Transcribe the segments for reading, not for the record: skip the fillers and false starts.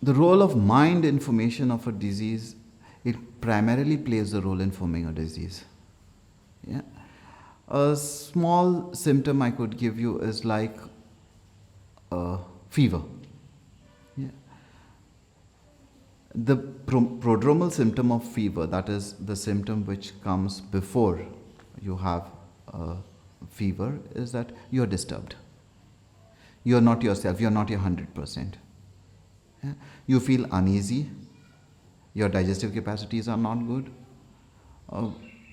the role of mind in formation of a disease, it primarily plays a role in forming a disease. Yeah. A small symptom I could give you is like fever. Yeah. The prodromal symptom of fever, that is the symptom which comes before you have fever, is that you're disturbed. You're not yourself, you're not your 100%. Yeah? You feel uneasy, your digestive capacities are not good.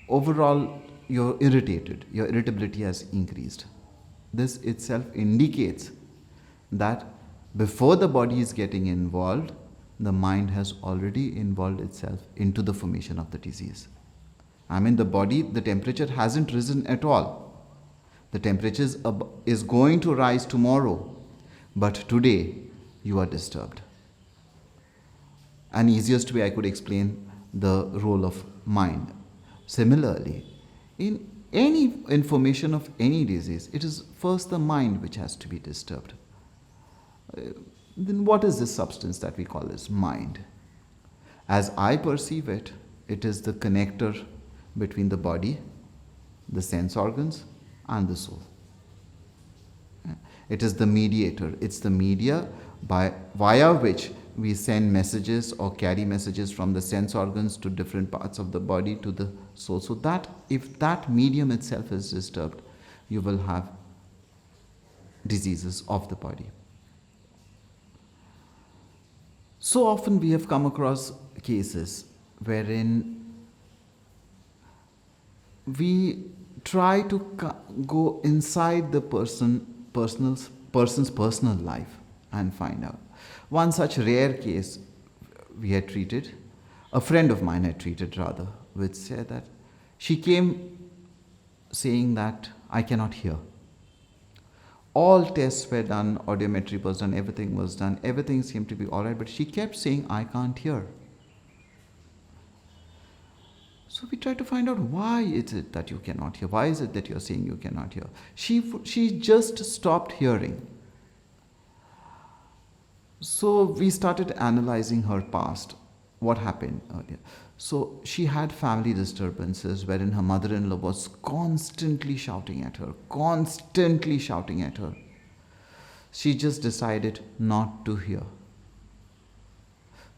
Overall, you're irritated, your irritability has increased. This itself indicates that before the body is getting involved, the mind has already involved itself into the formation of the disease. I mean, the body, the temperature hasn't risen at all. The temperature is going to rise tomorrow, but today you are disturbed. An easiest way I could explain the role of mind. Similarly, in any information of any disease, it is first the mind which has to be disturbed. Then what is this substance that we call as mind? As I perceive it, it is the connector between the body, the sense organs, and the soul. It is the mediator. It's the media via which we send messages or carry messages from the sense organs to different parts of the body to the soul. So that if that medium itself is disturbed, you will have diseases of the body. So often we have come across cases wherein we try to go inside the person's personal life and find out. One such rare case we had treated, a friend of mine had treated rather, which said that she came saying that I cannot hear. All tests were done, audiometry was done, everything was done, everything seemed to be alright, but she kept saying, I can't hear. So we tried to find out, why is it that you cannot hear? Why is it that you're saying you cannot hear? She just stopped hearing. So we started analyzing her past, what happened earlier. So she had family disturbances wherein her mother-in-law was constantly shouting at her. She just decided not to hear.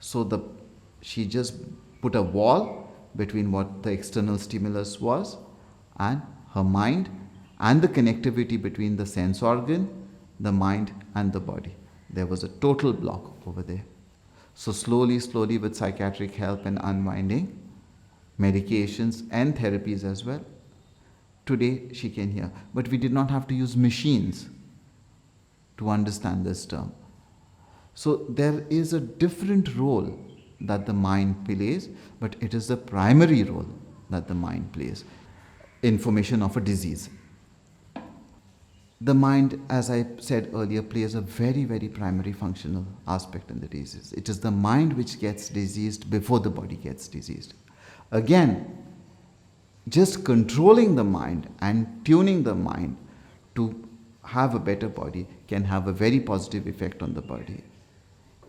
So she just put a wall between what the external stimulus was and her mind, and the connectivity between the sense organ, the mind and the body. There was a total block over there. So slowly with psychiatric help and unwinding, medications and therapies as well, today she can hear. But we did not have to use machines to understand this term. So there is a different role that the mind plays, but it is the primary role that the mind plays in formation of a disease. The mind, as I said earlier, plays a very, very primary functional aspect in the disease. It is the mind which gets diseased before the body gets diseased. Again, just controlling the mind and tuning the mind to have a better body can have a very positive effect on the body.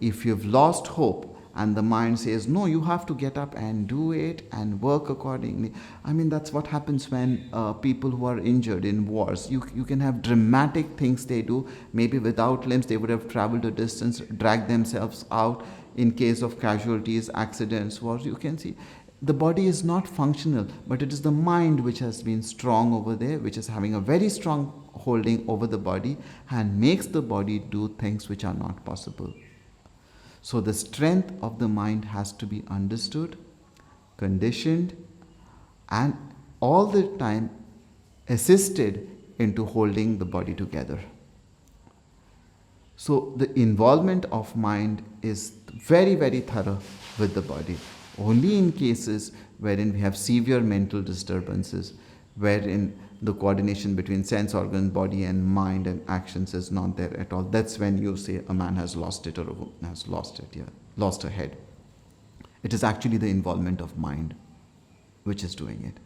If you've lost hope and the mind says, no, you have to get up and do it and work accordingly. I mean, that's what happens when people who are injured in wars, you can have dramatic things they do. Maybe without limbs, they would have traveled a distance, dragged themselves out. In case of casualties, accidents, wars, you can see the body is not functional, but it is the mind which has been strong over there, which is having a very strong holding over the body and makes the body do things which are not possible. So the strength of the mind has to be understood, conditioned, and all the time assisted into holding the body together. So the involvement of mind is very, very thorough with the body. Only in cases wherein we have severe mental disturbances, wherein the coordination between sense organ, body and mind and actions is not there at all. That's when you say a man has lost it or a woman has lost it, lost her head. It is actually the involvement of mind which is doing it.